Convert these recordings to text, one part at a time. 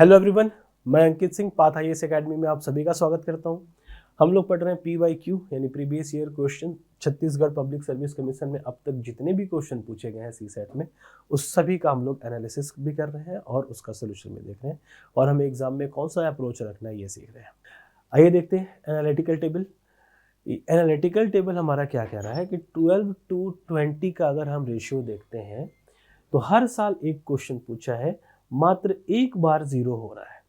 Hello everyone, मैं Ankit Singh path IAS academy में आप सभी का स्वागत करता हूं। हम लोग पढ़ रहे हैं PYQ यानी previous year question. Chhattisgarh public service commission में अब तक जितने भी क्वेश्चन पूछे गए हैं सीसेट में, उस सभी का हम लोग एनालिसिस भी कर रहे हैं और उसका सोल्यूशन भी देख रहे हैं और हमें एग्जाम में कौन सा अप्रोच रखना है ये सीख रहे हैं। आइए देखते हैं एनालिटिकल टेबल। एनालिटिकल टेबल हमारा क्या कह रहा है कि 12 to 20 का अगर हम रेशियो देखते हैं तो हर साल एक क्वेश्चन पूछा है, मात्र एक बार जीरो हो रहा है,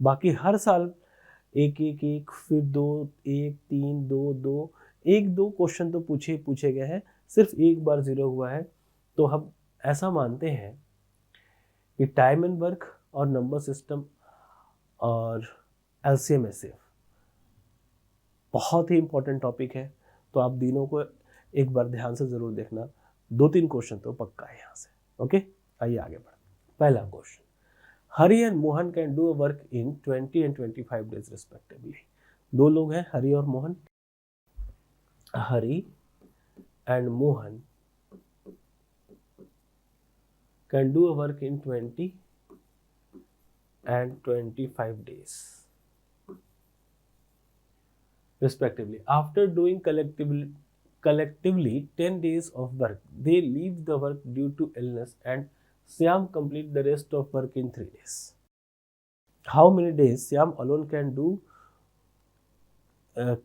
बाकी हर साल एक एक एक, फिर दो, एक, तीन, दो दो, एक दो क्वेश्चन तो पूछे गए हैं, सिर्फ एक बार जीरो हुआ है। तो हम ऐसा मानते हैं कि टाइम एंड वर्क और नंबर सिस्टम और एलसीएम एसएफ बहुत ही इंपॉर्टेंट टॉपिक है। तो आप तीनों को एक बार ध्यान से जरूर देखना, 2-3 क्वेश्चन तो पक्का है यहाँ से। ओके, आइए आगे बढ़ते। पहला question, Hari and Mohan can do work in 20 and 25 days respectively. दो लोग हैं, हरी और Mohan. Hari and Mohan can do work in 20 and 25 days respectively. After doing collectively 10 days of work, they leave the work due to illness and Syam complete the rest of work in 3 days. How many days Syam alone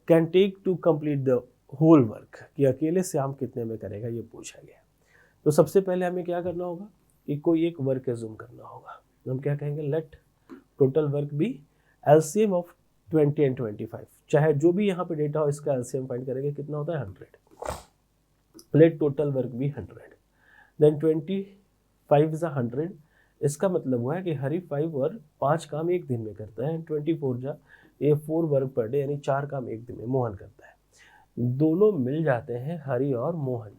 can take to complete the whole work? कि अकेले श्याम कितने में करेगा, ये पूछा गया। तो सबसे पहले हमें क्या करना होगा कि कोई एक वर्क एज्यूम करना होगा। हम क्या कहेंगे, let total work be LCM of 20 and 25। चाहे जो भी यहाँ पे डेटा हो, इसका एलसीएम फाइंड करेंगे, कितना होता है 100। Let total work be 100, then 25 is 100। इसका मतलब हुआ है कि हरी 5 और 5 काम एक दिन में करता है, 24 जा ये 4 वर्क पर डे, यानी 4 काम एक दिन में मोहन करता है। दोनों मिल जाते हैं हरी और मोहन,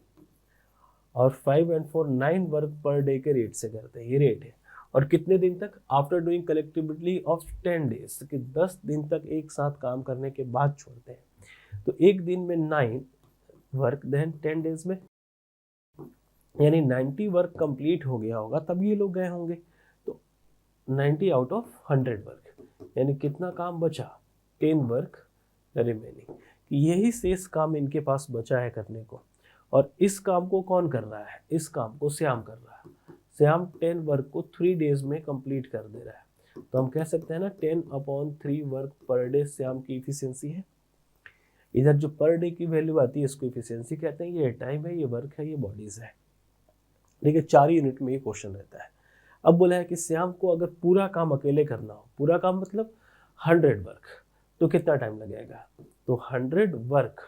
और 5 and 4 9 वर्क पर डे के रेट से करते हैं, ये रेट है। और कितने दिन तक, after doing collectively of 10 days, कि 10 दिन तक एक साथ काम करने के बाद छोड़ते हैं। तो एक दिन में 9 वर्क, देन 10 days में यानी 90 वर्क कंप्लीट हो गया होगा, तब ये लोग गए होंगे। तो 90 आउट ऑफ 100 वर्क, यानी कितना काम बचा, 10 वर्क रिमेनिंग। यही शेष काम इनके पास बचा है करने को, और इस काम को कौन कर रहा है, इस काम को श्याम कर रहा है। श्याम 10 वर्क को 3 days में कंप्लीट कर दे रहा है। तो हम कह सकते हैं ना, 10/3 वर्क पर डे श्याम की इफिशियंसी है। इधर जो पर डे की वैल्यू आती है, इसको इफिशियंसी कहते हैं। ये टाइम है, ये वर्क है, ये बॉडीज है। देखिए 4 यूनिट में ये क्वेश्चन रहता है। अब बोला है कि श्याम को अगर पूरा काम अकेले करना हो, पूरा काम मतलब 100 वर्क, तो कितना टाइम लगेगा। तो 100 work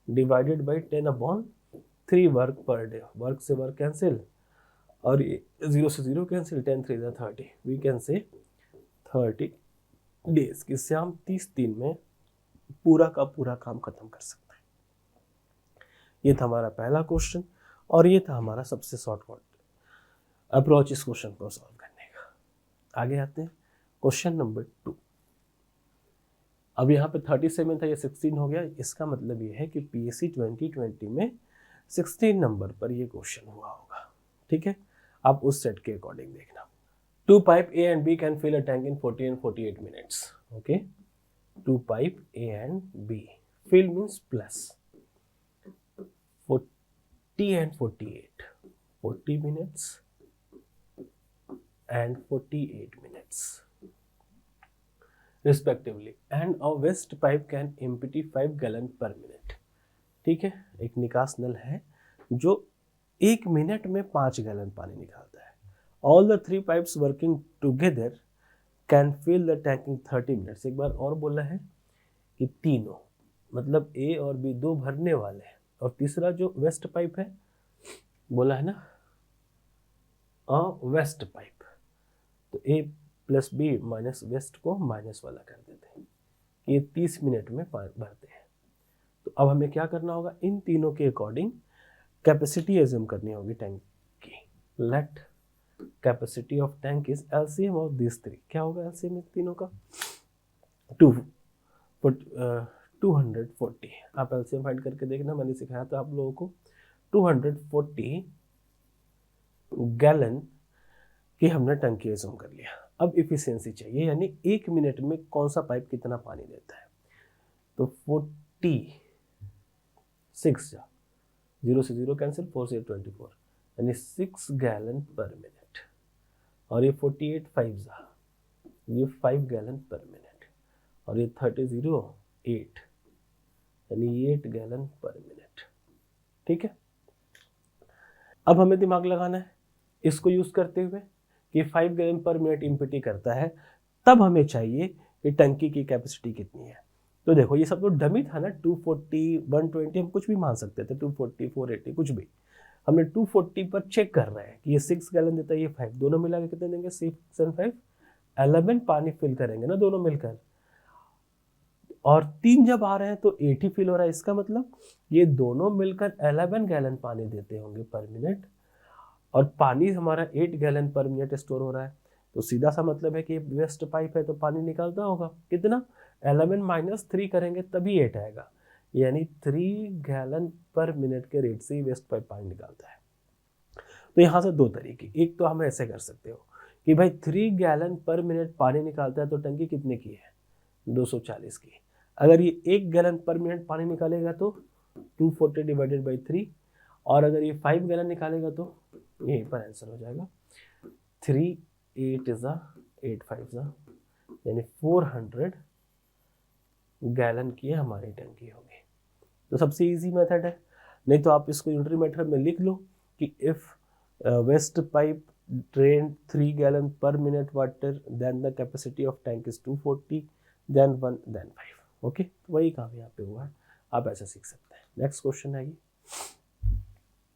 divided by 10/3 work per day. Work से वर्क कैंसिल, और 0 से 0 cancel, 10 3 30। We can say 30 days कि श्याम 30 दिन में पूरा का पूरा काम खत्म कर सकता है। ये था हमारा पहला क्वेश्चन, और ये था हमारा सबसे शॉर्ट अप्रोच इस क्वेश्चन को सॉल्व करने का। आगे आते हैं क्वेश्चन नंबर 2। अब यहाँ पे 37 था, ये 16 हो गया। इसका मतलब ये है कि PSC 2020 में 16 नंबर पर ये क्वेश्चन हुआ होगा। ठीक है, आप उस सेट के अकॉर्डिंग देखना। 2 pipe A and B can fill a tank in 40 and 48 minutes. Okay, 2 pipe A and B. Fill means plus 40 and 48, 40 minutes and 48 minutes respectively, and a waste pipe can empty 5 gallon per minute. ठीक है, एक निकास नल है जो 1 minute में 5 gallon पानी निकालता है। All the 3 pipes working together can fill the tank in 30 minutes. एक बार और बोला है कि तीनों, मतलब A और B दो भरने वाले हैं, और तीसरा जो वेस्ट पाइप है बोला है ना, वेस्ट पाइप। तो A plus B minus waste को माइनस वाला कर देते हैं, ये 30 मिनट में भरते हैं। तो अब हमें क्या करना होगा, इन तीनों के अकॉर्डिंग कैपेसिटी एज्यूम करनी होगी टैंक की। Let capacity of tank is LCM of this 3। क्या होगा एलसीएम इन तीनों का, 240। आप एलसीएम फाइंड करके देखना, मैंने सिखाया था आप लोगों को। 240 गैलन की हमने टंकी एज्यूम कर लिया। अब इफिशियंसी चाहिए, यानी 1 मिनट में कौन सा पाइप कितना पानी देता है। तो 46 जा 0 से 0 कैंसिल, 4 से 24, यानी 6 गैलन पर मिनट। और ये 48 5 जा, ये 5 गैलन पर मिनट। और ये 30 8, यानी 8 गैलन पर मिनट। ठीक है, अब हमें दिमाग लगाना है इसको यूज करते हुए कि 5 गैलन पर मिनट इम्पिटी करता है, तब हमें चाहिए कि टंकी की कैपेसिटी कितनी है। तो देखो ये सब तो डमी था ना, 240 120 हम कुछ भी मान सकते थे, 240 480 कुछ भी। हमने 240 पर चेक कर रहे हैं कि ये 6 गैलन देता है, ये 5, दोनों मिला के कितने देंगे, 6 and 5 11 पानी फिल करेंगे ना दोनों मिलकर। और 3 जब आ रहे हैं तो 8 ही फिल हो रहा है, इसका मतलब ये दोनों मिलकर 11 गैलन पानी देते होंगे पर मिनट। और पानी हमारा 8 गैलन पर मिनट स्टोर हो रहा है, तो सीधा सा मतलब है कि वेस्ट पाइप है तो पानी निकालता होगा कितना, 11 - 3 करेंगे तभी 8 आएगा, यानी 3 गैलन पर मिनट के रेट से ही वेस्ट पाइप पानी निकालता है। तो यहाँ से 2 तरीके, एक तो हम ऐसे कर सकते हो कि भाई 3 गैलन पर मिनट पानी निकालता है तो टंकी कितने की है, 240 की। अगर ये 1 गैलन पर मिनट पानी निकालेगा तो 240 डिवाइडेड बाई 3, और अगर ये 5 गैलन निकालेगा तो यहीं पर आंसर हो जाएगा 3 8 8 5 यानी 400 गैलन की हमारी टंकी होगी। तो सबसे इजी मेथड है, नहीं तो आप इसको यूनिटरी मेथड में लिख लो कि if waste pipe drain 3 gallon per minute water, then the capacity of tank is 240, then 1 then 5। Okay, तो वही काम यहाँ पे हुआ है, आप ऐसे सीख सकते हैं। नेक्स्ट क्वेश्चन है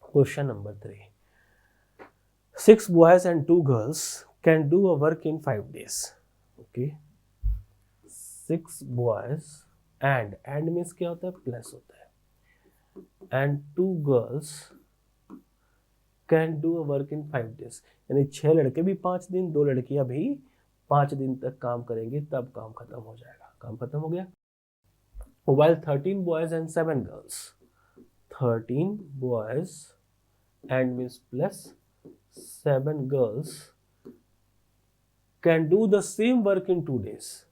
question number 3। 6 boys and 2 girls can do a work in 5 days. Okay, 6 boys and means क्या होता है, प्लस होता है, and 2 girls can do a work in 5 days, यानी 6 लड़के भी 5 दिन, 2 लड़कियां भी 5 दिन तक काम करेंगे, तब काम खत्म हो जाएगा। काम खत्म हो गया। While 13 boys and 7 girls, 13 boys and means plus 7 girls can do the same work in 2 days,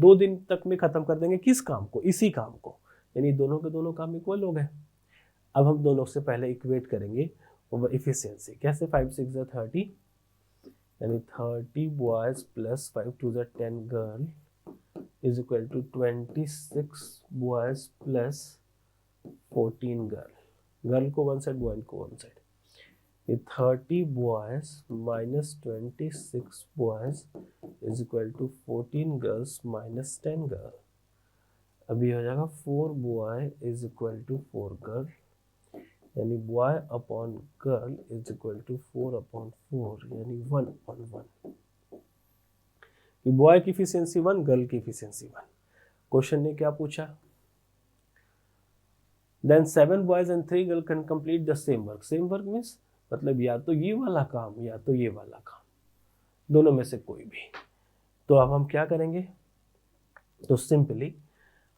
2 दिन तक में खत्म कर देंगे किस काम को, इसी काम को, यानी दोनों के दोनों काम इक्वल हो गए। अब हम दोनों से पहले इक्वेट करेंगे इफिशियंसी, कैसे, 5 6 30, यानी 30 boys plus 5 2 10 girl is equal to 26 boys plus 14 girl. Girl को वन साइड, बॉय को वन साइड, ये 30 boys minus 26 boys is equal to 14 girls minus 10 girl. अभी हो जाएगा 4 boy is equal to 4 girl, यानी boy upon girl is equal to 4 upon 4, यानी 1 upon 1। Boy की efficiency 1, girl की इफिशियंसी 1। क्वेश्चन ने क्या पूछा, then 7 boys and 3 girl can complete the same work. Same work means मतलब या तो ये वाला काम या तो ये वाला काम, दोनों में से कोई भी। तो अब हम क्या करेंगे, तो सिंपली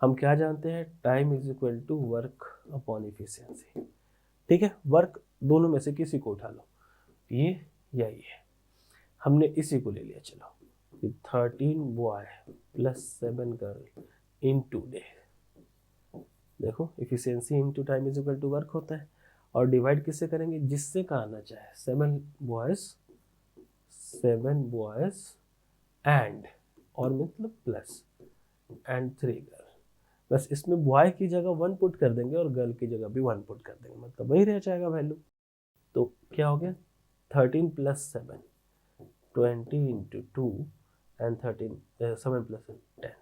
हम क्या जानते हैं, time is equal to work upon efficiency. ठीक है, वर्क दोनों में से किसी को उठा लो, ये या ये, हमने इसी को ले लिया। चलो 13 boy plus 7 girl in 2 day. देखो efficiency into time is equal to work होता है, और डिवाइड किससे करेंगे, जिससे का आना चाहे, 7 बॉयज एंड, और मतलब प्लस एंड 3 गर्ल। बस इसमें बॉय की जगह 1 पुट कर देंगे और गर्ल की जगह भी 1 पुट कर देंगे, मतलब वही रह जाएगा वैल्यू। तो क्या हो गया, 13 प्लस 7 20 इंटू 2 एंड 13 7 प्लस 10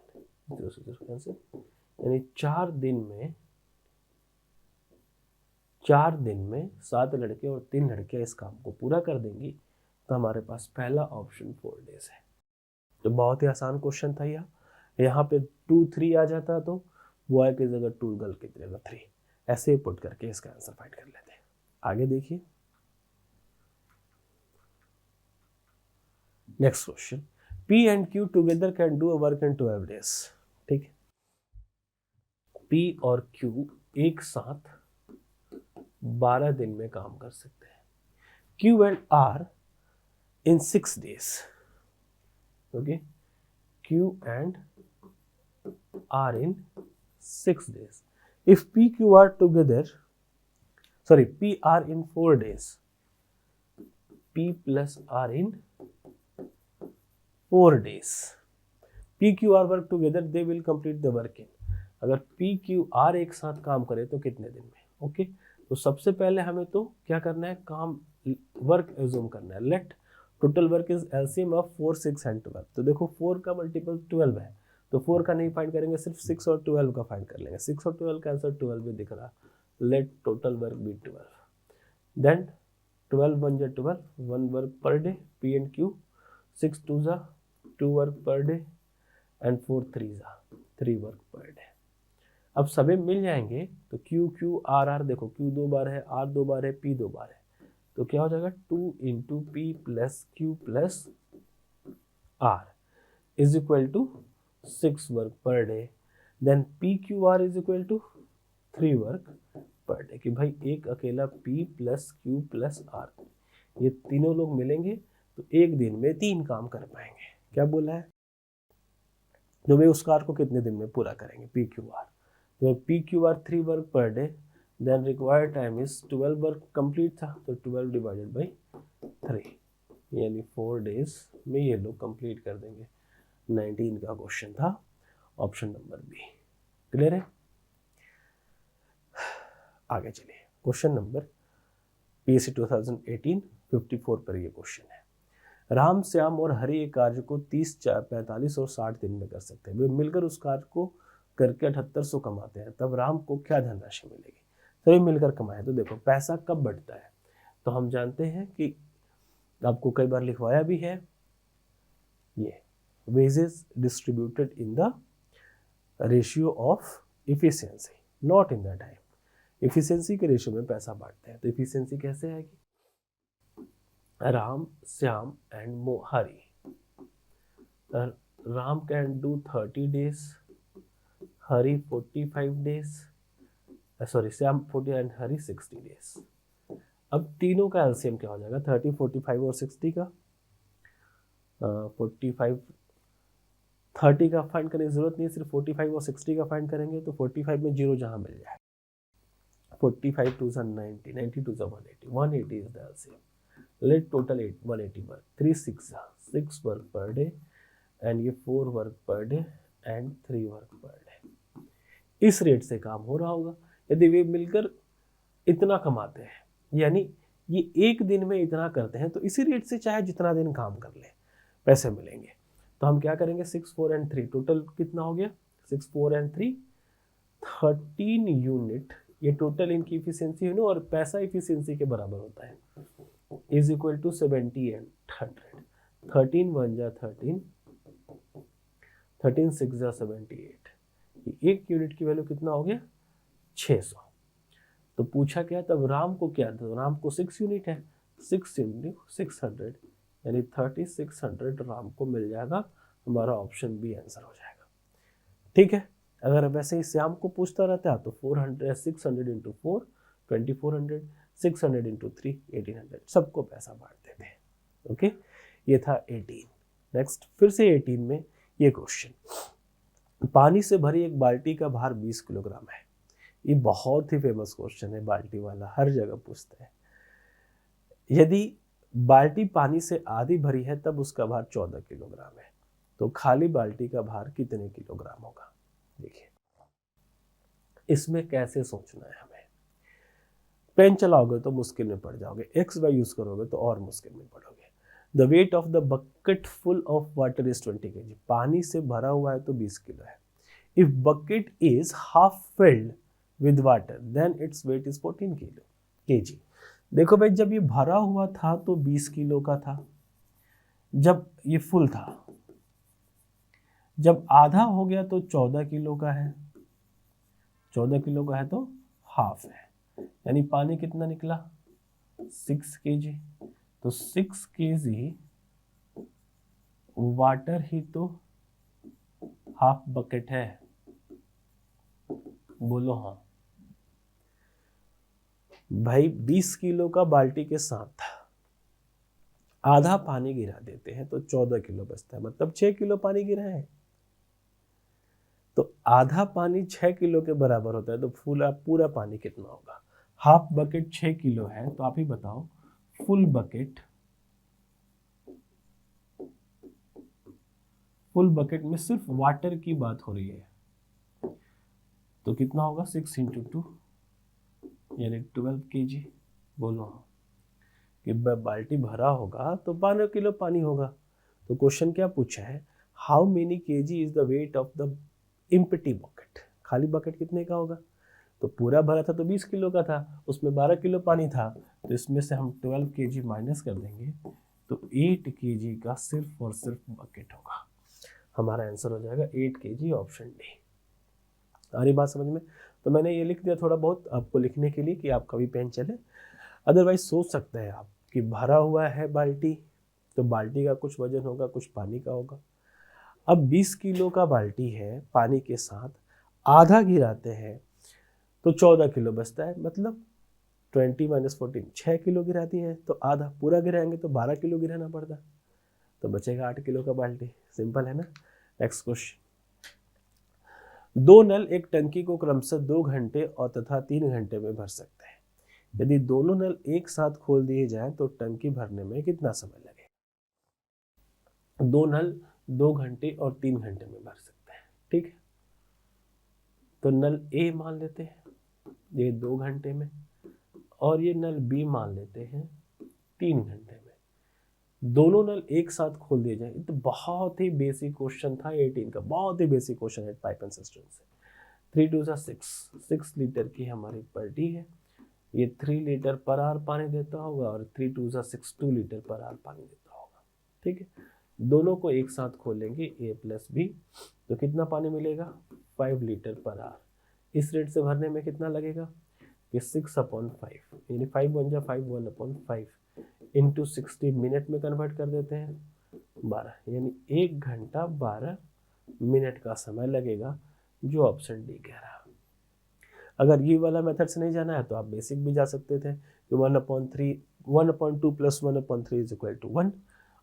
0 से 0 कैंसिल, यानी 4 दिन में 7 लड़के और 3 लड़कियां इस काम को पूरा कर देंगी। तो हमारे पास पहला ऑप्शन 4 डेज है। तो बहुत ही आसान क्वेश्चन था यह। यहाँ पे 2 3 आ जाता तो बॉय की जगह 2, गर्ल की जगह 3, ऐसे ही पुट करके इसका आंसर फाइंड कर लेते हैं। आगे देखिए next question, P and Q together can do a work in 12 days। ठीक है, P और Q एक साथ 12 दिन में काम कर सकते हैं। Q and R in 6 days। okay, Q and R in 6 days. If P, Q, R together, sorry, P, R in 4 days, P plus R in 4 days, P, Q, R work together, they will complete the work in. अगर P, Q, R एक साथ काम करे तो कितने दिन में? Okay, तो सबसे पहले हमें तो क्या करना है, काम वर्क एज्यूम करना है. Late total work is LCM of 4, 6 and 12. तो देखो 4 का मल्टीपल 12 है, तो 4 का नहीं फाइंड करेंगे, सिर्फ 6 और 12 का फाइंड कर लेंगे. 6 और 12 का आंसर 12 भी दिख रहा. Let total work be 12. Then 12 1 जा 12, 1 work per day, P and Q. 6 2 जा 2 वर्क पर डे एंड 4 3 जा 3 वर्क पर डे. अब सभी मिल जाएंगे तो Q Q R R, देखो Q 2 बार है, R 2 बार है, P 2 बार है, तो क्या हो जाएगा 2 into P plus Q plus R is equal to 6 work per day. Then P Q R is equal to 3 work per day. कि भाई एक अकेला P plus Q plus R, ये तीनों लोग मिलेंगे तो एक दिन में 3 काम कर पाएंगे. क्या बोला है? तो भाई उस कार्य को कितने दिन में पूरा करेंगे, P Q R. तो P Q R 3 work per day, then required time is 12 work complete था, तो 12 डिवाइडेड बाई 3, यानी 4 डेज में ये लोग कंप्लीट कर देंगे. 19 का क्वेश्चन था, ऑप्शन नंबर बी. क्लियर है? आगे चलिए, क्वेश्चन नंबर PSC 2018 54 पर ये क्वेश्चन है. राम, श्याम और हरि एक कार्य को 30, 45 और 60 दिन में कर सकते हैं. वे मिलकर उस कार्य को करके 7800 कमाते हैं, तब राम को क्या धनराशि मिलेगी? सभी मिलकर कमाए. तो देखो पैसा कब बढ़ता है, तो हम जानते हैं कि आपको कई बार लिखवाया भी है, ये wages distributed in the ratio of efficiency, not in the time. Efficiency के रेशियो में पैसा बांटते हैं. तो इफिशियंसी कैसे आएगी? Ram, Shyam and Hari. Ram can do 30 days, Hari 45 days, sorry Shyam 40 and Hari 60 days. अब तीनों का एलसीएम क्या हो जाएगा? 30, 45 और 60 का 45, 30 का फाइंड करने की जरूरत नहीं है, सिर्फ 45 और 60 का फाइंड करेंगे. तो 45 में 0 जहां मिल जाए, 45 2 90, 90 2 180, 180 is the LCM. Let total 180 work, 3 6 6 work per day and ये 4 work per day and 3 work per day. इस रेट से काम हो रहा होगा. यदि वे मिलकर इतना कमाते हैं, यानी ये एक दिन में इतना करते हैं, तो इसी रेट से चाहे जितना दिन काम कर ले पैसे मिलेंगे. तो हम क्या करेंगे, 6 4 एंड 3 टोटल कितना हो गया? 6 4 एंड 3 13 यूनिट. ये टोटल इनकी इफिशियंसी है ना, और पैसा इफिशियंसी के बराबर होता है, इज इक्वल टू 70 एंड 100. 13 1 जा 13, 13 6 जा 78. एक यूनिट की वैल्यू कितना हो गया? 600. तो पूछा क्या, तब राम को क्या? तो राम को 6 यूनिट है, 6 इंटू 600 यानी 3600 राम को मिल जाएगा. हमारा ऑप्शन बी आंसर हो जाएगा. ठीक है. अगर वैसे ही श्याम को पूछता रहता है तो 400 600 इंटू 4 2400, 600 इंटू 3 1800, सबको पैसा बांट देते हैं. ओके, ये था 18. नेक्स्ट फिर से 18 में ये क्वेश्चन, पानी से भरी एक बाल्टी का भार 20 किलोग्राम है. ये बहुत ही फेमस क्वेश्चन है, बाल्टी वाला हर जगह पूछते हैं. यदि बाल्टी पानी से आधी भरी है तब उसका भार 14 किलोग्राम है, तो खाली बाल्टी का भार कितने किलोग्राम होगा? देखिए इसमें कैसे सोचना है हमें. पेन चलाओगे तो मुश्किल में पड़ जाओगे, एक्स वाई यूज करोगे तो और मुश्किल में पड़ोगे. The weight of the bucket full of water is 20 kg. पानी से भरा हुआ है तो 20 किलो है. If bucket is half filled with water then its weight is 14 kg. देखो भाई, जब ये भरा हुआ था तो 20 किलो का था, जब ये फुल था, जब आधा हो गया तो 14 किलो का है, 14 किलो का है तो हाफ है, यानी पानी कितना निकला? 6 kg. तो 6 kg वाटर ही तो हाफ बकेट है. बोलो हाँ भाई. 20 किलो का बाल्टी के साथ आधा पानी गिरा देते हैं तो 14 किलो बचता है, मतलब 6 किलो पानी गिरा है। तो आधा पानी 6 किलो के बराबर होता है, तो पूरा पानी कितना होगा? हाफ बकेट 6 किलो है, तो आप ही बताओ फुल बकेट में सिर्फ वाटर की बात हो रही है, तो कितना होगा? 6 इंटू 2 यानी 12 kg। बोलो हाँ, कि बाल्टी भरा होगा तो 12 किलो पानी होगा। तो क्वेश्चन क्या पूछा है? How many KG is the weight of the empty bucket. खाली बकेट कितने का होगा? तो पूरा भरा था तो 20 किलो का था, उसमें 12 किलो पानी था, तो इसमें से हम 12 kg माइनस कर देंगे तो 8 kg का सिर्फ और सिर्फ बकेट होगा। हमारा आंसर हो जाएगा 8 kg, ऑप्शन डी। आ रही बात समझ में? तो मैंने ये लिख दिया थोड़ा बहुत आपको लिखने के लिए कि आपका भी पेन चले। अदरवाइज सोच सकते हैं आप कि भरा हुआ है बाल्टी, तो बाल्टी का कुछ वजन होगा, कुछ पानी का होगा। अब 20 किलो का बाल्टी है, पानी के साथ आधा गिराते हैं तो 14 किलो बचता है, मतलब 20 माइनस 14 6 किलो गिराती है, तो आधा पूरा गिराएंगे तो 12 किलो गिराना पड़ता, तो बचेगा 8 किलो का बाल्टी। सिंपल है ना? Next question. दो नल एक टंकी को क्रमशः 2 घंटे और तथा 3 घंटे में भर सकते हैं। यदि दोनों नल एक साथ खोल दिए जाएं तो टंकी भरने में कितना समय लगेगा? दो नल 2 घंटे और 3 घंटे में भर सकते हैं, ठीक है। तो नल ए मान लेते हैं, ये 2 घंटे में, और ये नल बी मान लेते हैं 3 घंटे में। दोनों नल एक साथ खोल दिए जाए। तो बहुत ही बेसिक क्वेश्चन था 18 का, बहुत ही बेसिक क्वेश्चन है पाइप एंड सिस्टम से। 3 2 6 लीटर की हमारी बाल्टी है, ये 3 लीटर पर आवर पानी देता होगा, और 3 2 6 2 लीटर पर आवर पानी देता होगा, ठीक है। दोनों को एक साथ खोलेंगे ए प्लस बी, तो कितना पानी मिलेगा? 5 लीटर पर आवर। इस रेट से भरने में कितना लगेगा? कि 6/5 यानी 5 1 जा 5 1/5 इंटू 60 मिनट में कन्वर्ट कर देते हैं 12, यानी 1 घंटा 12 मिनट का समय लगेगा, जो ऑप्शन डी कह रहा है। अगर ये वाला मेथड से नहीं जाना है तो आप बेसिक भी जा सकते थे कि 1/2 प्लस 1/3 इज इक्वल टू 1,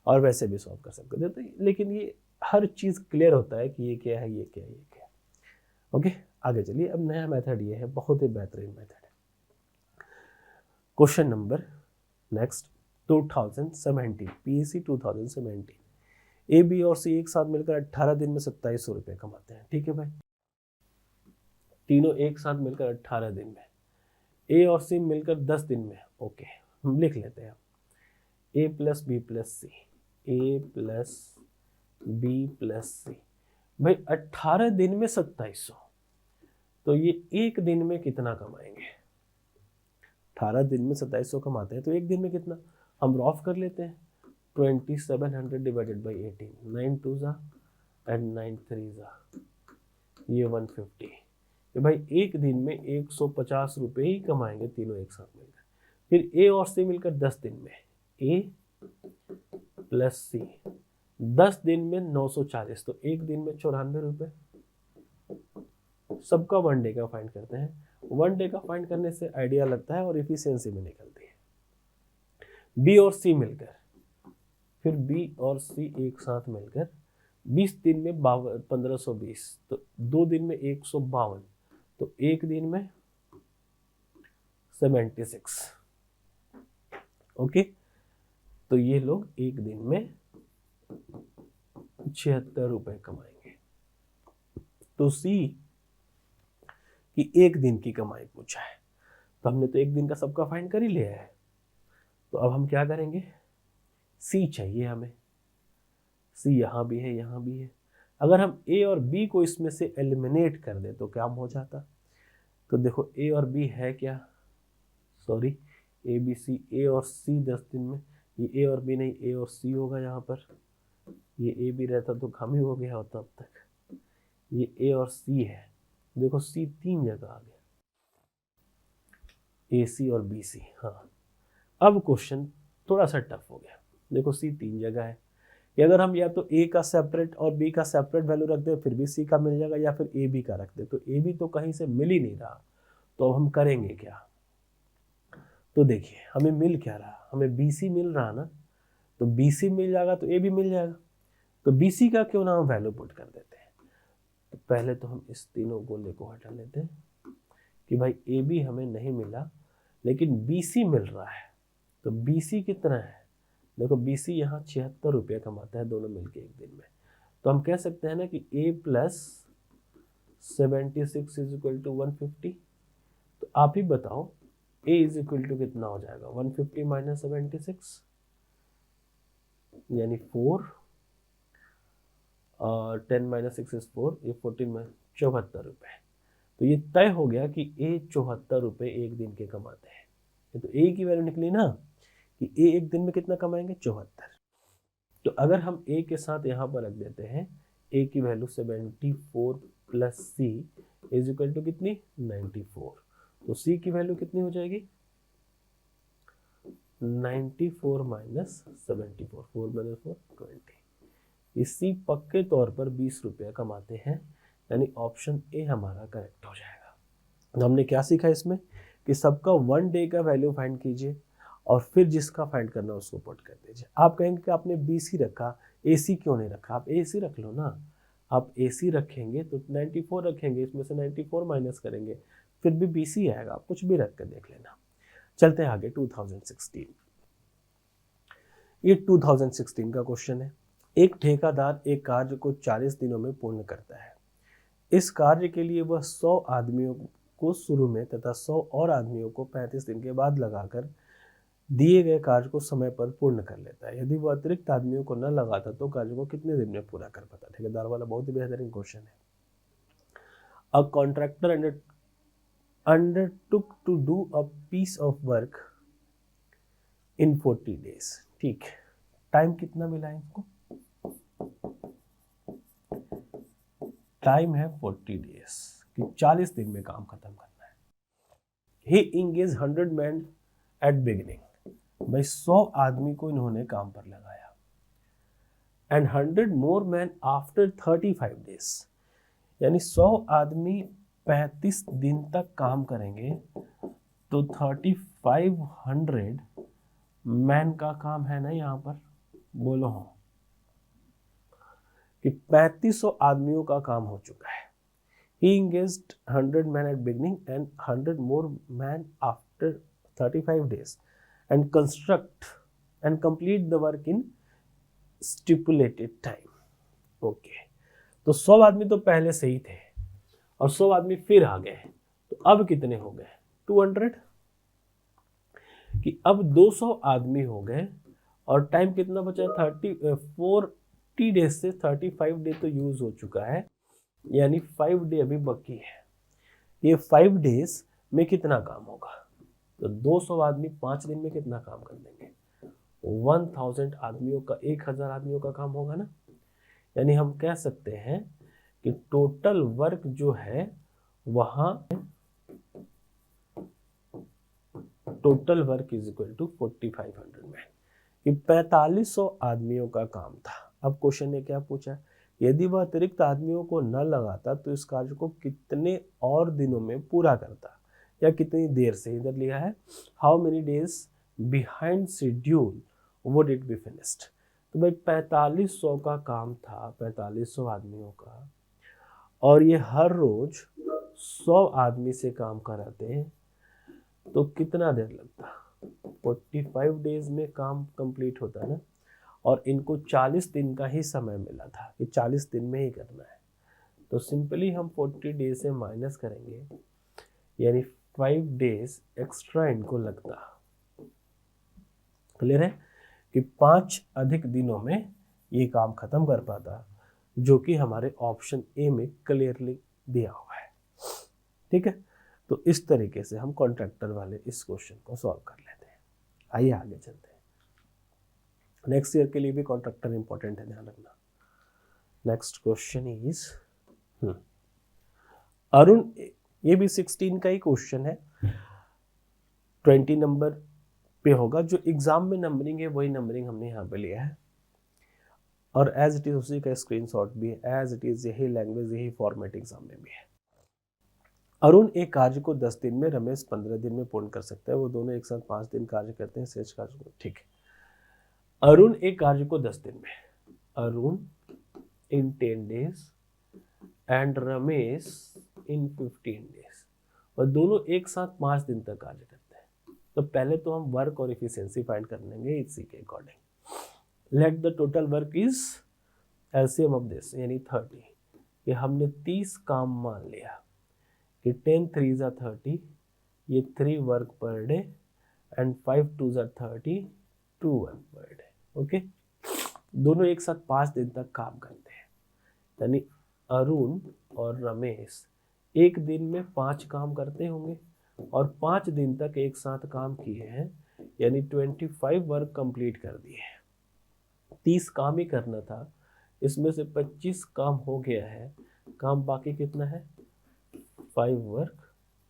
और वैसे भी सॉल्व कर सकते थे। तो लेकिन ये हर चीज़ क्लियर होता है कि ये क्या है, ये क्या है, ये क्या है। ओके, आगे चलिए। अब नया मेथड ये है, बहुत ही बेहतरीन मेथड है। Question number next 2017, PSC 2017। A B और सी एक साथ मिलकर 18 दिन में 2700 रुपये कमाते हैं, ठीक है भाई। तीनों एक साथ मिलकर 18 दिन में, ए और सी मिलकर 10 दिन में। ओके, हम लिख लेते हैं ए प्लस बी प्लस सी, ए प्लस बी प्लस सी। भाई 18 दिन में 2700, तो ये एक दिन में कितना कमाएंगे? 18 दिन में 2700 कमाते हैं, तो एक दिन में कितना? हम रॉफ कर लेते हैं, 2700 डिवाइडेड बाई 18, 9 2 जा एंड 9 3 जा, ये 150। तो भाई एक दिन में 150 रुपये ही कमाएंगे तीनों एक साथ मिलकर। फिर ए और सी मिलकर 10 दिन में, ए प्लस सी 10 दिन में 940, तो एक दिन में 94 रुपये। सबका वन डे का फाइंड करते हैं। वन डे का फाइंड करने से आइडिया लगता है और इफिशियंसी में निकलती है। बी और सी मिलकर, फिर बी और सी एक साथ मिलकर 20 दिन में 1520, तो 2 दिन में 152, तो एक दिन में 76। ओके, तो ये लोग एक दिन में 76 रुपए कमाएंगे। तो सी कि एक दिन की कमाई पूछा है, तो हमने तो एक दिन का सबका फाइंड कर ही लिया है। तो अब हम क्या करेंगे? सी चाहिए हमें। सी यहाँ भी है, यहाँ भी है। अगर हम ए और बी को इसमें से एलिमिनेट कर दे तो क्या हो जाता? तो देखो ए और बी है क्या, सॉरी ए बी सी, ए और सी 10 दिन में, ये ए और बी नहीं, ए और सी होगा यहाँ पर। ये ए बी रहता तो कम ही हो गया होता अब तक। ये ए और सी है, देखो सी 3 जगह आ गया, ए सी और बी सी। हाँ, अब क्वेश्चन थोड़ा सा टफ हो गया। देखो सी 3 जगह है, कि अगर हम या तो ए का सेपरेट और बी का सेपरेट वैल्यू रख दें फिर भी सी का मिल जाएगा, या फिर ए बी का रख दे, तो ए बी तो कहीं से मिल ही नहीं रहा। तो अब हम करेंगे क्या? तो देखिए हमें मिल क्या रहा, हमें बी सी मिल रहा ना, तो BC मिल जाएगा तो A भी मिल जाएगा। तो BC का क्यों ना हम वैल्यू पुट कर देते हैं। तो पहले तो हम इस तीनों गोले को हटा लेते हैं कि भाई AB हमें नहीं मिला लेकिन BC मिल रहा है। तो BC कितना है, देखो BC यहाँ 76 रुपये कमाता है दोनों मिलके एक दिन में। तो हम कह सकते हैं ना कि A + 76 = 150। तो आप ही बताओ A = कितना हो जाएगा, 150 - 76 यानी 4 और 10 - 6 = 4, ये 14 में 74 रुपये। तो ये तय हो गया कि A 74 रुपये एक दिन के कमाते हैं। ये तो A की वैल्यू निकली ना कि A एक दिन में कितना कमाएंगे, 74। तो अगर हम A के साथ यहाँ पर रख देते हैं A की वैल्यू 74 + C = कितनी, 94। तो C की वैल्यू कितनी हो जाएगी, 94 - 74, 4 - 4 20। ये C पक्के तौर पर 20 रुपये कमाते हैं, यानी ऑप्शन A हमारा करेक्ट हो जाएगा। तो हमने क्या सीखा इसमें कि सबका 1 डे का वैल्यू फाइंड कीजिए और फिर जिसका फाइंड करना उसको पुट कर दीजिए। आप कहेंगे कि आपने BC रखा, AC क्यों नहीं रखा, आप AC रख लो ना। आप AC रखेंगे तो 94 रखेंगे, इसमें से 94 माइनस करेंगे, फिर भी BC आएगा। आप कुछ भी रख कर देख लेना। चलते हैं आगे। 2016, ये 2016 का क्वेश्चन है। एक ठेकेदार एक कार्य को 40 दिनों में पूर्ण करता है। इस कार्य के लिए वह 100 आदमियों को शुरू में तथा 100 और आदमियों को 35 दिन के बाद लगाकर दिए गए कार्य को समय पर पूर्ण कर लेता है। यदि वह अतिरिक्त आदमियों को न लगाता तो कार्य को कितने दिन में पूरा कर पाता। ठेकेदार वाला बहुत ही बेहतरीन क्वेश्चन है। A contractor undertook to do a piece of work in 40 days। ठीक, टाइम कितना मिला है इसको, टाइम है 40 डेज कि 40 दिन में काम खत्म करना है। He engaged 100 men at beginning, भाई 100 आदमी को इन्होंने काम पर लगाया। And 100 more men after 35 days, यानी 100 आदमी 35 दिन तक काम करेंगे तो 3500 मैन का काम है ना यहाँ पर, बोलो हो कि 3500 आदमियों का काम हो चुका है। He engaged 100 men at beginning and 100 more men after 35 days and construct and complete the work in stipulated time। Okay, तो 100 आदमी तो पहले से ही थे और 100 आदमी फिर आ गए, तो अब कितने हो गए, 200, कि अब 200 आदमी हो गए और टाइम कितना बचा, 40 डेज से 35 डे तो यूज हो चुका है, यानी 5 डे अभी बाकी है। ये 5 डेज में कितना काम होगा, तो 200 आदमी 5 दिन में कितना काम कर देंगे, 1000 आदमियों का, 1000 आदमियों का काम होगा ना। यानी हम कह सकते हैं कि टोटल वर्क जो है वहां total work is equal to 4500 man. ये 4500 आदमियों का काम था। अब क्वेश्चन ने क्या पूछा, यदि वह अतिरिक्त आदमियों को न लगाता तो इस कार्य को कितने और दिनों में पूरा करता, या कितनी देर से, इधर लिया है how many days behind schedule would it be finished. तो भाई 4500 का काम था, 4500 आदमियों का, और ये हर रोज 100 आदमी से काम कराते हैं, तो कितना देर लगता, 45 डेज में काम कंप्लीट होता ना। और इनको 40 दिन का ही समय मिला था कि 40 दिन में ही करना है, तो सिंपली हम 40 डेज से माइनस करेंगे, यानी 5 डेज एक्स्ट्रा इनको लगता। क्लियर है कि 5 अधिक दिनों में ये काम खत्म कर पाता, जो कि हमारे ऑप्शन ए में क्लियरली दिया हुआ है। ठीक है, तो इस तरीके से हम कॉन्ट्रैक्टर वाले इस क्वेश्चन को सॉल्व कर लेते हैं। आइए आगे चलते हैं। नेक्स्ट ईयर के लिए भी कॉन्ट्रैक्टर इंपॉर्टेंट है, ध्यान रखना। नेक्स्ट क्वेश्चन इज अरुण, ये भी 16 का ही क्वेश्चन है, 20 नंबर पे होगा। जो एग्जाम में नंबरिंग है वही नंबरिंग हमने यहाँ पे लिया है, और एज इट इज उसी का स्क्रीनशॉट भी है, एज इट इज यही लैंग्वेज, यही फॉर्मेट एग्जाम में भी है। अरुण एक कार्य को 10 दिन में, रमेश 15 दिन में पूर्ण कर सकता है। वो दोनों एक साथ 5 दिन कार्य करते हैं, शेष कार्य को, ठीक है। अरुण एक कार्य को 10 दिन में, अरुण इन 10 days and Ramesh in 15 days, और दोनों एक साथ 5 दिन तक कार्य करते हैं। तो पहले तो हम वर्क और इफिशियंसी फाइंड कर लेंगे इसी के according. Let the total work is LCM of this, यानी 30, कि हमने 30 काम मान लिया कि 10 3 जा 30, ये 3 वर्क पर डे एंड 5 2 जा 30, 2 वर्क पर डे। ओके, दोनों एक साथ 5 दिन तक काम करते हैं, यानी अरुण और रमेश एक दिन में 5 काम करते होंगे और 5 दिन तक एक साथ काम किए हैं, यानी 25 वर्क कंप्लीट कर दिए हैं। 30 काम ही करना था, इसमें से 25 काम हो गया है, काम बाकी कितना है, 5 वर्क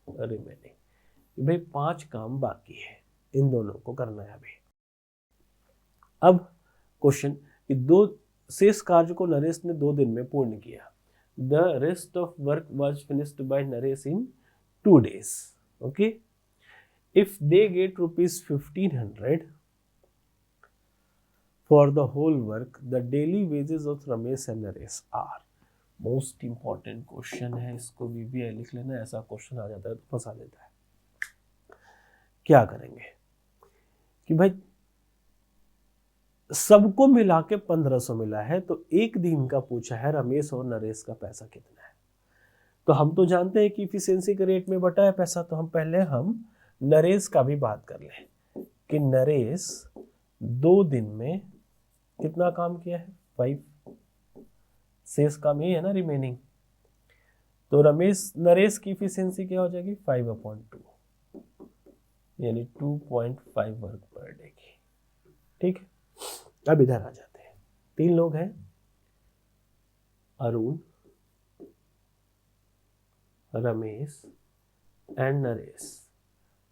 रिमेनिंग। भाई 5 काम बाकी है, इन दोनों को करना है अभी। अब क्वेश्चन कि 2 शेष कार्य को नरेश ने 2 दिन में पूर्ण किया। The rest of work was finished by Naresh in 2 days। Okay, if they get ₹1500 for the whole work, the daily wages of Ramesh and Naresh are. Most important question है, इसको VBI लिख लेना, ऐसा क्वेश्चन आ जाता है तो फंसा देता है। क्या करेंगे कि भाई सबको मिला के 1500 मिला है, तो एक दिन का पूछा है रमेश और नरेश का पैसा कितना है। तो हम तो जानते हैं कि इफिशियंसी के रेट में बटा है पैसा, तो हम पहले नरेश का भी बात कर लें कि नरेश 2 दिन में कितना काम किया है, 5, शेष काम ये है ना रिमेनिंग। तो नरेश की इफिशियंसी क्या हो जाएगी, 5/2, यानी 2.5 वर्क पर डे की। ठीक है, अब इधर आ जाते हैं। 3 लोग हैं, अरुण, रमेश एंड नरेश,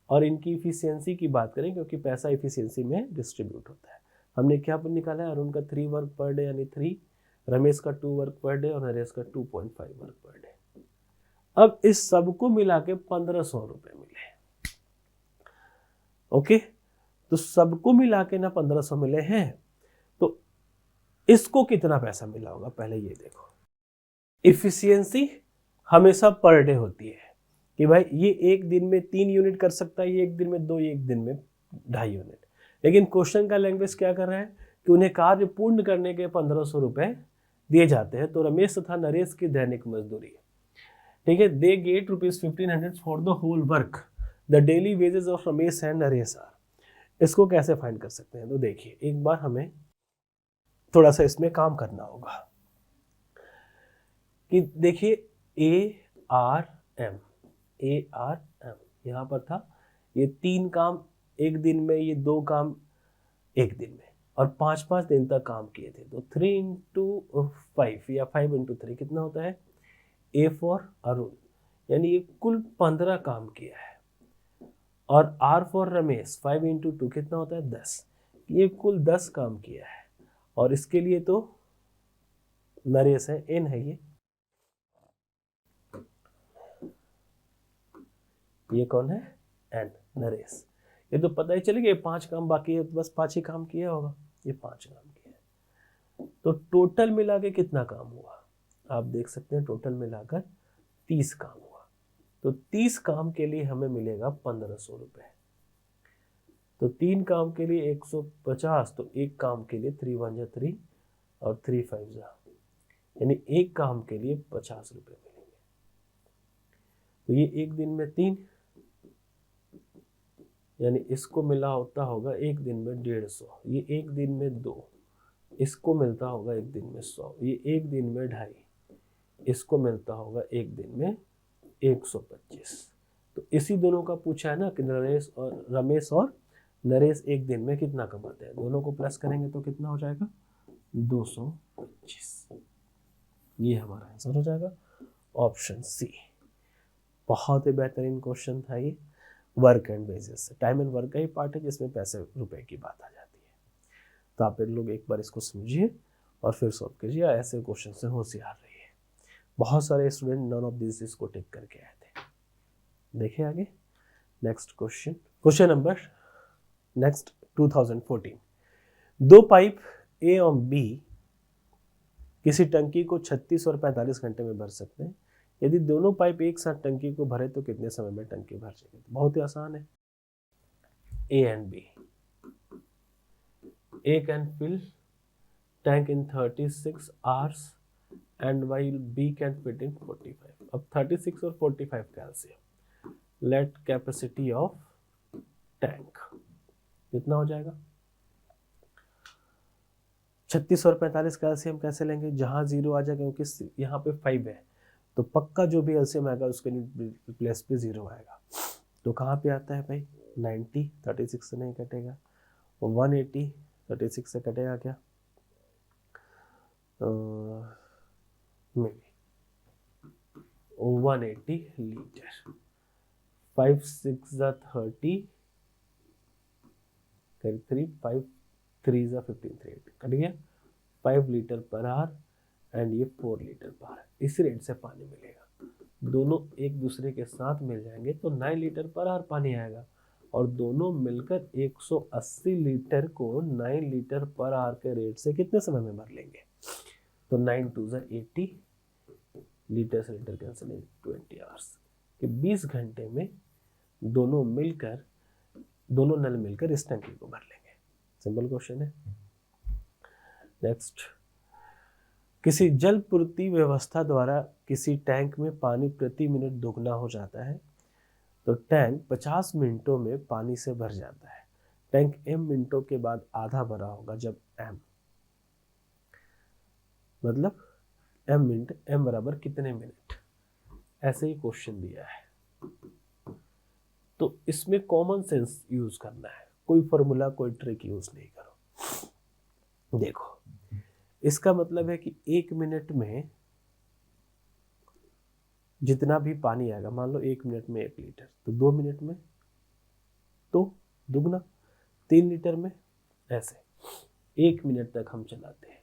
और इनकी इफिशियंसी की बात करें क्योंकि पैसा इफिशियंसी में डिस्ट्रीब्यूट होता है। हमने क्या निकाला है, अरुण का 3 वर्क पर डे यानी 3, रमेश का 2 वर्क पर डे और नरेश का 2.5 वर्क पर डे। अब इस सबको मिला के 1500 रुपए मिले। ओके, तो सबको मिला के ना 1500 मिले हैं, तो इसको कितना पैसा मिला होगा पहले ये देखो। इफिशियंसी हमेशा पर डे होती है कि भाई ये एक दिन में 3 यूनिट कर सकता है, ये एक दिन में 2, ये एक दिन में 2.5 यूनिट। लेकिन क्वेश्चन का लैंग्वेज क्या कर रहा है कि उन्हें कार्य पूर्ण करने के 1500 रुपए दिए जाते हैं। तो रमेश तथा नरेश की दैनिक मजदूरी, ठीक है, they get ₹1500 for the whole work, the daily wages of Ramesh and Naresh are. इसको कैसे फाइंड कर सकते हैं, तो देखिए एक बार हमें थोड़ा सा इसमें काम करना होगा कि देखिए ARM यहाँ पर था, ये 3 काम एक दिन में, ये 2 काम एक दिन में, और 5-5 दिन तक काम किए थे। तो 3 into 5 या 5 into 3 कितना होता है, A फॉर अरुण, यानी ये कुल 15 काम किया है, और R फॉर रमेश 5 into 2 कितना होता है, 10, ये कुल 10 काम किया है। और इसके लिए तो नरेश है, N है, ये कौन है, N, नरेश। ये तो पता ही चलेगा, ये 5 काम बाकी है, बस 5 ही काम किया होगा, ये 5 काम किया है। तो टोटल मिला के कितना काम हुआ, आप देख सकते हैं, टोटल मिलाकर 30 काम हुआ। तो 30 काम के लिए हमें मिलेगा 1500 रुपए। तो 3 काम के लिए 150, तो एक काम के लिए 3 1 3 और 3 5 यानी एक काम के लिए 50 रुपए मिलेंगे। तो ये एक दिन में 3, यानी इसको मिला होता होगा एक दिन में 150, ये एक दिन में 2, इसको मिलता होगा एक दिन में 100, ये एक दिन में 2.5, इसको मिलता होगा एक दिन में 125। तो इसी दोनों का पूछा है ना कि रमेश और नरेश एक दिन में कितना कमाते हैं, दोनों को प्लस करेंगे तो कितना हो जाएगा, 225। ये हमारा आंसर हो जाएगा ऑप्शन सी। बहुत ही बेहतरीन क्वेश्चन था ये, वर्क एंड वेजेस से। टाइम एंड वर्क का ही पार्ट है जिसमें पैसे रुपए की बात आ जाती है। तो आप लोग एक बार इसको समझिए और फिर सॉल्व कीजिए, ऐसे क्वेश्चन से होशियार रहिए। बहुत सारे स्टूडेंट नॉन ऑफ दिस इसको टिक करके आए थे। देखिए आगे next question, question number next 2014। दो पाइप ए और बी किसी टंकी को 36 और 45 घंटे में भर सकते हैं। यदि दोनों पाइप एक साथ टंकी को भरे तो कितने समय में टंकी भर जाएगी? बहुत ही आसान है। A and B, A can fill tank in 36 hours and while B can fit in 45। अब 36 और 45 LCM, let capacity of tank कितना हो जाएगा? 36 और 45 कैल्शियम कैसे लेंगे? जहां जीरो आ जाएगा, क्योंकि यहाँ पे 5 है तो पक्का जो भी एलसीएम आएगा उसके प्लेस पे जीरो आएगा। तो कहाँ पे आता है भाई? 90 36 से नहीं कटेगा, 180 36 से कटेगा क्या? मे बी 180 लीटर, 5 6 30 3 5 3 15 3 कट गया। 5 लीटर पर आवर एंड ये 4 लीटर पर आवर, इस रेट से पानी मिलेगा। दोनों एक दूसरे के साथ मिल जाएंगे तो 9 लीटर पर आवर पानी आएगा, और दोनों मिलकर 180 लीटर को 9 लीटर पर आवर के रेट से कितने समय में भर लेंगे? तो 9 2 80 लीटर से लीटर कैंसिल, 20 आवर्स कि 20 घंटे में दोनों नल मिलकर इस टंकी को भर लेंगे। सिंपल क्वेश्चन है। नेक्स्ट, किसी जल पूर्ति व्यवस्था द्वारा किसी टैंक में पानी प्रति मिनट दोगुना हो जाता है तो टैंक 50 मिनटों में पानी से भर जाता है। टैंक m मिनटों के बाद आधा भरा होगा जब m, मतलब m मिनट, m बराबर कितने मिनट, ऐसे ही क्वेश्चन दिया है। तो इसमें कॉमन सेंस यूज करना है, कोई फॉर्मूला कोई ट्रिक यूज नहीं करो। देखो इसका मतलब है कि 1 मिनट में जितना भी पानी आएगा, मान लो 1 मिनट में 1 लीटर, तो 2 मिनट में तो दुगना, 3 लीटर में, ऐसे 1 मिनट तक हम चलाते हैं।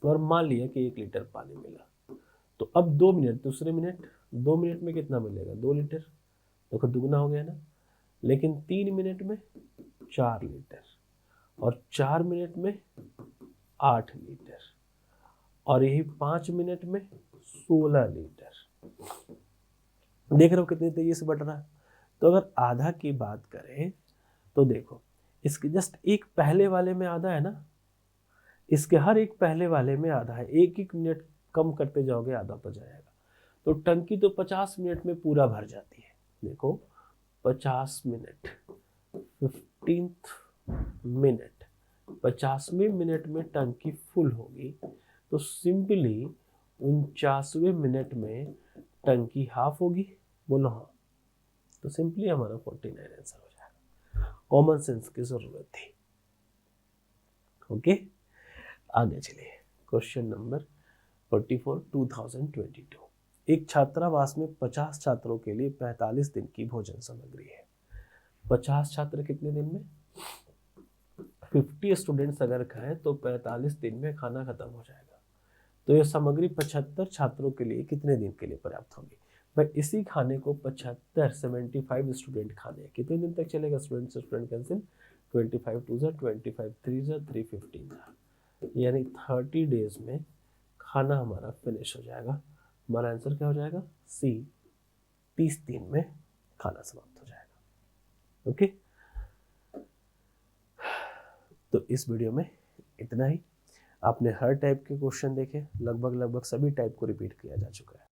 और मान लिया कि 1 लीटर पानी मिला, तो अब 2 मिनट, दूसरे मिनट 2 मिनट में कितना मिलेगा? 2 लीटर, देखो दुगना हो गया ना। लेकिन 3 मिनट में 4 लीटर, और 4 मिनट में 8 लीटर, और यही 5 मिनट में 16 लीटर। देख रहे हो कितनी तेजी से बढ़ रहा है। तो अगर आधा की बात करें तो देखो इसके जस्ट एक पहले वाले में आधा है ना, इसके हर एक पहले वाले में आधा है, एक एक मिनट कम करते जाओगे आधा हो जाएगा। तो टंकी तो 50 मिनट में पूरा भर जाती है। देखो 50 मिनट, 15th मिनट, 50वें मिनट में टंकी फुल होगी, तो सिंपली 49वें मिनट में टंकी हाफ होगी। बोलो हाँ, तो सिंपली हमारा 49 आंसर हो जाएगा। कॉमन सेंस की जरूरत थी। ओके, आगे चलिए। Question number 44 2022। एक छात्रावास में 50 छात्रों के लिए 45 दिन की भोजन सामग्री है। 50 छात्र कितने दिन में? 50 स्टूडेंट्स अगर खाएं तो 45 दिन में खाना खत्म हो जाएगा। तो यह सामग्री 75 छात्रों के लिए कितने दिन के लिए पर्याप्त होगी? भाई इसी खाने को 75 स्टूडेंट खाने, कितने दिन तक चलेगा? स्टूडेंट कैंसिल, 25 2 25 3 315, यानी 30 डेज में खाना हमारा फिनिश हो जाएगा। हमारा आंसर क्या हो जाएगा? सी, 30 दिन में खाना समाप्त हो जाएगा। ओके, तो इस वीडियो में इतना ही। आपने हर टाइप के क्वेश्चन देखे, लगभग सभी टाइप को रिपीट किया जा चुका है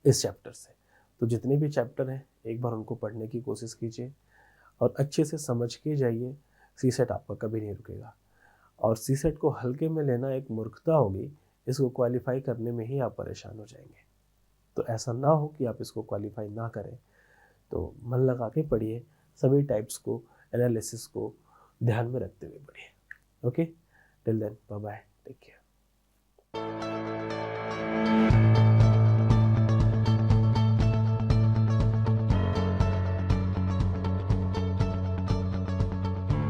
इस चैप्टर से। तो जितने भी चैप्टर हैं एक बार उनको पढ़ने की कोशिश कीजिए और अच्छे से समझ के जाइए। सीसेट आपका कभी नहीं रुकेगा, और सीसेट को हल्के में लेना एक मूर्खता होगी। इसको क्वालिफाई करने में ही आप परेशान हो जाएंगे। तो ऐसा ना हो कि आप इसको क्वालिफाई ना करें। तो मन लगा के पढ़िए, सभी टाइप्स को, एनालिसिस को ध्यान में रखते हुए पढ़िए। Okay, till then bye bye, take care.